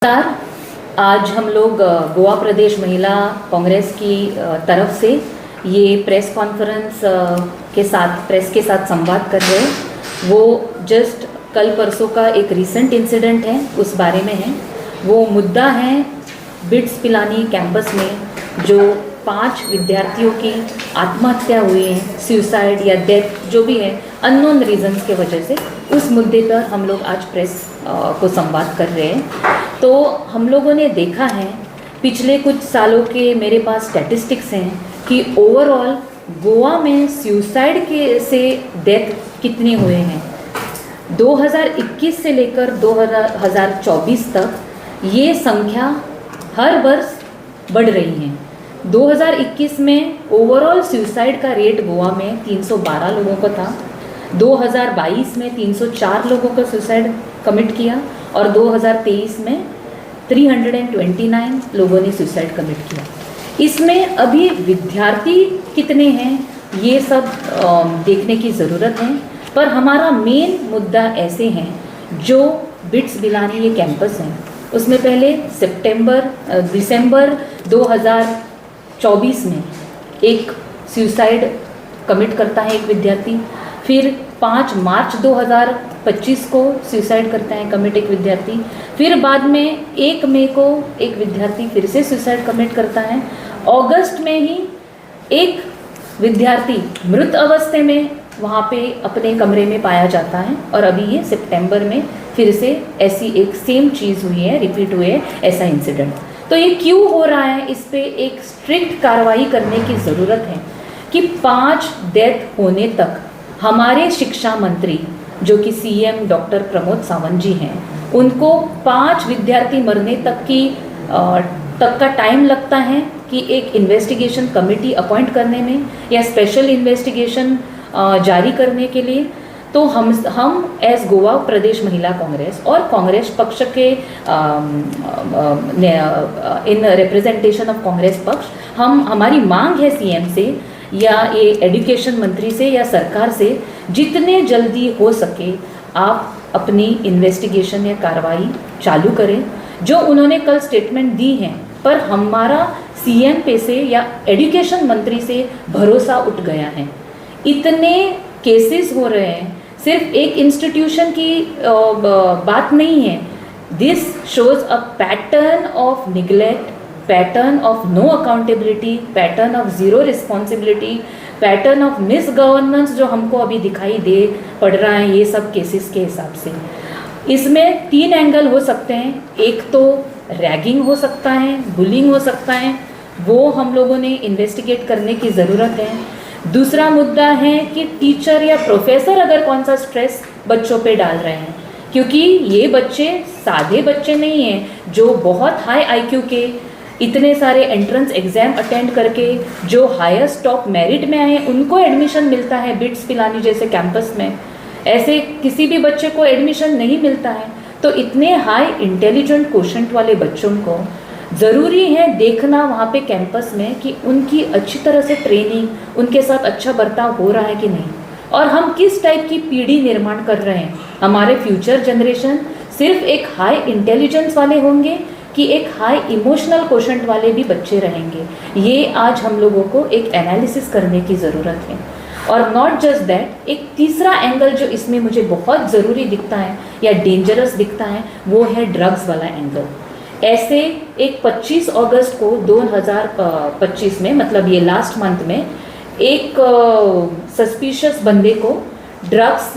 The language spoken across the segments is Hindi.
नमस्कार। आज हम लोग गोवा प्रदेश महिला कांग्रेस की तरफ से ये प्रेस कॉन्फ्रेंस प्रेस के साथ संवाद कर रहे हैं। वो जस्ट कल परसों का एक रिसेंट इंसिडेंट है, उस बारे में है। वो मुद्दा है बिट्स पिलानी कैंपस में जो 5 विद्यार्थियों की आत्महत्या हुई है, सुसाइड या डेथ जो भी है, अननोन रीजंस के वजह से। उस मुद्दे पर हम लोग आज प्रेस को संवाद कर रहे हैं। तो हम लोगों ने देखा है पिछले कुछ सालों के मेरे पास स्टैटिस्टिक्स हैं कि ओवरऑल गोवा में सुसाइड से डेथ कितने हुए हैं। 2021 से लेकर 2024 तक ये संख्या हर वर्ष बढ़ रही है। 2021 में ओवरऑल सुसाइड का रेट गोवा में 312 लोगों का था। 2022 में 304 लोगों का सुसाइड कमिट किया और 2023 में 329 लोगों ने सुसाइड कमिट किया। इसमें अभी विद्यार्थी कितने हैं ये सब देखने की ज़रूरत है, पर हमारा मेन मुद्दा ऐसे हैं जो बिट्स पिलानी ये कैंपस है, उसमें पहले दिसंबर 2024 में एक सुसाइड कमिट करता है एक विद्यार्थी, फिर 5 मार्च 2025 को सुसाइड करता है कमिट एक विद्यार्थी, फिर बाद में 1 मई को एक विद्यार्थी फिर से सुसाइड कमिट करता है। अगस्त में ही एक विद्यार्थी मृत अवस्था में वहाँ पे अपने कमरे में पाया जाता है, और अभी ये सितंबर में फिर से ऐसी एक सेम चीज़ हुई है, रिपीट हुई है ऐसा इंसिडेंट। तो ये क्यों हो रहा है, इस पे एक स्ट्रिक्ट कार्रवाई करने की ज़रूरत है कि 5 डेथ होने तक हमारे शिक्षा मंत्री जो कि सीएम डॉक्टर प्रमोद सावंत जी हैं, उनको 5 विद्यार्थी मरने तक का टाइम लगता है कि एक इन्वेस्टिगेशन कमेटी अपॉइंट करने में या स्पेशल इन्वेस्टिगेशन जारी करने के लिए। तो हम एज गोवा प्रदेश महिला कांग्रेस और कांग्रेस पक्ष के इन रिप्रेजेंटेशन ऑफ कांग्रेस पक्ष हमारी मांग है सीएम से या ये एजुकेशन मंत्री से या सरकार से, जितने जल्दी हो सके आप अपनी इन्वेस्टिगेशन या कार्रवाई चालू करें। जो उन्होंने कल स्टेटमेंट दी है, पर हमारा सीएम पे से या एजुकेशन मंत्री से भरोसा उठ गया है। इतने केसेस हो रहे हैं, सिर्फ एक इंस्टीट्यूशन की बात नहीं है। This shows a pattern of neglect, pattern of no accountability, pattern of zero responsibility, pattern of misgovernance जो हमको अभी दिखाई दे पड़ रहा है ये सब केसेस के हिसाब से। इसमें 3 एंगल हो सकते हैं। एक तो रैगिंग हो सकता है, बुलिंग हो सकता है, वो हम लोगों ने इन्वेस्टिगेट करने की ज़रूरत है। दूसरा मुद्दा है कि टीचर या प्रोफेसर अगर कौन सा स्ट्रेस बच्चों पे डाल रहे हैं, क्योंकि ये बच्चे सादे बच्चे नहीं हैं जो बहुत हाई आईक्यू के इतने सारे एंट्रेंस एग्जाम अटेंड करके जो हाईएस्ट टॉप मेरिट में आए उनको एडमिशन मिलता है बिट्स पिलानी जैसे कैंपस में। ऐसे किसी भी बच्चे को एडमिशन नहीं मिलता है। तो इतने हाई इंटेलिजेंट क्वोशेंट वाले बच्चों को ज़रूरी है देखना वहाँ पे कैंपस में कि उनकी अच्छी तरह से ट्रेनिंग, उनके साथ अच्छा बर्ताव हो रहा है कि नहीं, और हम किस टाइप की पीढ़ी निर्माण कर रहे हैं। हमारे फ्यूचर जनरेशन सिर्फ एक हाई इंटेलिजेंस वाले होंगे कि एक हाई इमोशनल क्वोशेंट वाले भी बच्चे रहेंगे, ये आज हम लोगों को एक एनालिसिस करने की ज़रूरत है। और नॉट जस्ट दैट, एक तीसरा एंगल जो इसमें मुझे बहुत ज़रूरी दिखता है या डेंजरस दिखता है, वो है ड्रग्स वाला एंगल। ऐसे एक 25 अगस्त को 2025 में, मतलब ये लास्ट मंथ में, एक सस्पिशियस बंदे को ड्रग्स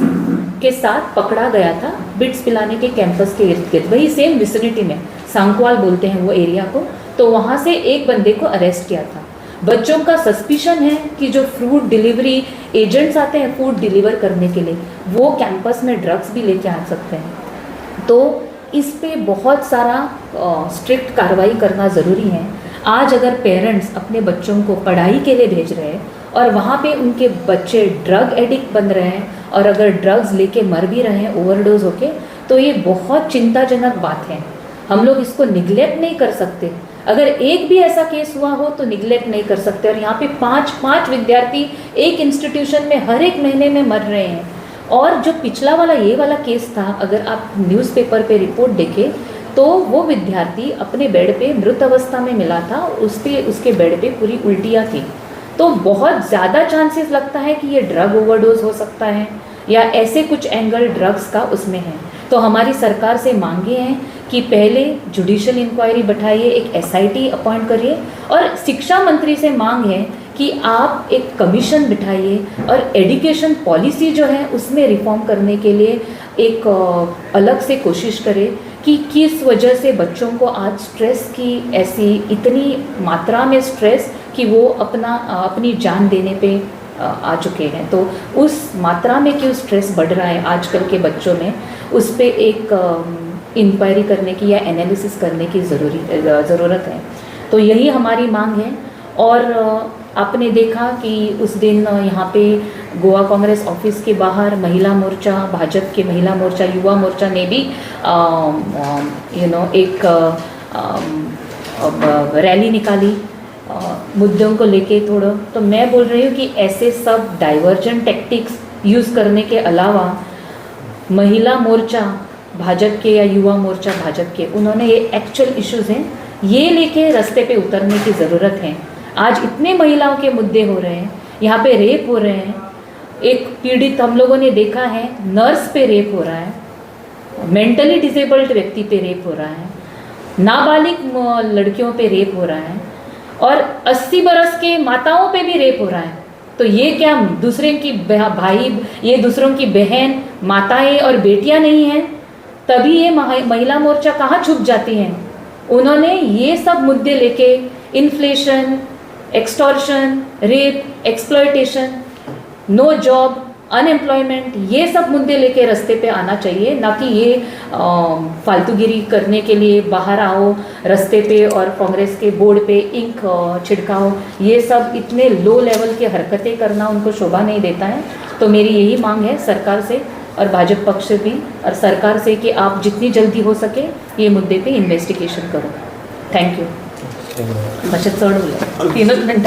के साथ पकड़ा गया था बिट्स पिलाने के कैंपस के इर्द गिर्द, वही सेम विसिनिटी में, सांकवाल बोलते हैं वो एरिया को। तो वहाँ से एक बंदे को अरेस्ट किया था। बच्चों का सस्पिशन है कि जो फूड डिलीवरी एजेंट्स आते हैं फूड डिलीवर करने के लिए, वो कैंपस में ड्रग्स भी लेके आ सकते हैं। तो इस पे बहुत सारा स्ट्रिक्ट कार्रवाई करना ज़रूरी है। आज अगर पेरेंट्स अपने बच्चों को पढ़ाई के लिए भेज रहे हैं और वहाँ पे उनके बच्चे ड्रग एडिक्ट बन रहे हैं, और अगर ड्रग्स लेके मर भी रहे हैं ओवरडोज होके, तो ये बहुत चिंताजनक बात है। हम लोग इसको निगलेक्ट नहीं कर सकते। अगर एक भी ऐसा केस हुआ हो तो निगलेक्ट नहीं कर सकते। और यहाँ पे 5 विद्यार्थी एक इंस्टीट्यूशन में हर एक महीने में मर रहे हैं। और जो पिछला वाला ये वाला केस था, अगर आप न्यूज़पेपर पे रिपोर्ट देखें तो वो विद्यार्थी अपने बेड पे मृत अवस्था में मिला था, उसके बेड पे पूरी उल्टियाँ थी। तो बहुत ज़्यादा चांसेस लगता है कि ये ड्रग ओवरडोज हो सकता है या ऐसे कुछ एंगल ड्रग्स का उसमें है। तो हमारी सरकार से मांगे हैं कि पहले जुडिशियल इंक्वायरी बैठाइए, एक एसआईटी अपॉइंट करिए, और शिक्षा मंत्री से मांग है कि आप एक कमीशन बिठाइए और एजुकेशन पॉलिसी जो है उसमें रिफॉर्म करने के लिए एक अलग से कोशिश करें कि किस वजह से बच्चों को आज स्ट्रेस की ऐसी इतनी मात्रा में स्ट्रेस कि वो अपनी जान देने पे आ चुके हैं। तो उस मात्रा में क्यों स्ट्रेस बढ़ रहा है आजकल के बच्चों में, उस पर एक इंक्वायरी करने की या एनालिसिस करने की ज़रूरत है। तो यही हमारी मांग है। और आपने देखा कि उस दिन यहाँ पे गोवा कांग्रेस ऑफिस के बाहर महिला मोर्चा, भाजपा के महिला मोर्चा, युवा मोर्चा ने भी एक रैली निकाली मुद्दों को लेके थोड़ा। तो मैं बोल रही हूँ कि ऐसे सब डाइवर्जेंट टैक्टिक्स यूज़ करने के अलावा महिला मोर्चा भाजपा के या युवा मोर्चा भाजपा के, उन्होंने ये एक्चुअल इश्यूज़ हैं, ये लेके रास्ते पे उतरने की ज़रूरत है। आज इतने महिलाओं के मुद्दे हो रहे हैं, यहाँ पे रेप हो रहे हैं, एक पीड़ित हम लोगों ने देखा है, नर्स पे रेप हो रहा है, मेंटली डिसेबल्ड व्यक्ति पे रेप हो रहा है, नाबालिग लड़कियों पे रेप हो रहा है, और 80 बरस के माताओं पे भी रेप हो रहा है। तो ये क्या दूसरे की भाई, ये दूसरों की बहन, माताएं और बेटियां नहीं हैं? तभी ये महिला मोर्चा कहाँ छुप जाती हैं? उन्होंने ये सब मुद्दे लेके inflation, extortion, rape, exploitation, no job, unemployment, ये सब मुद्दे लेके रास्ते पे आना चाहिए, ना कि ये फालतूगिरी करने के लिए बाहर आओ रास्ते पे और कांग्रेस के बोर्ड पे इंक छिड़काओ। ये सब इतने लो लेवल की हरकतें करना उनको शोभा नहीं देता है। तो मेरी यही मांग है सरकार से और भाजपा पक्ष से भी और सरकार से कि आप जितनी जल्दी हो सके ये मुद्दे पे इन्वेस्टिगेशन करो। Thank you. बचत चढ उरल्या 3 मिनिटं।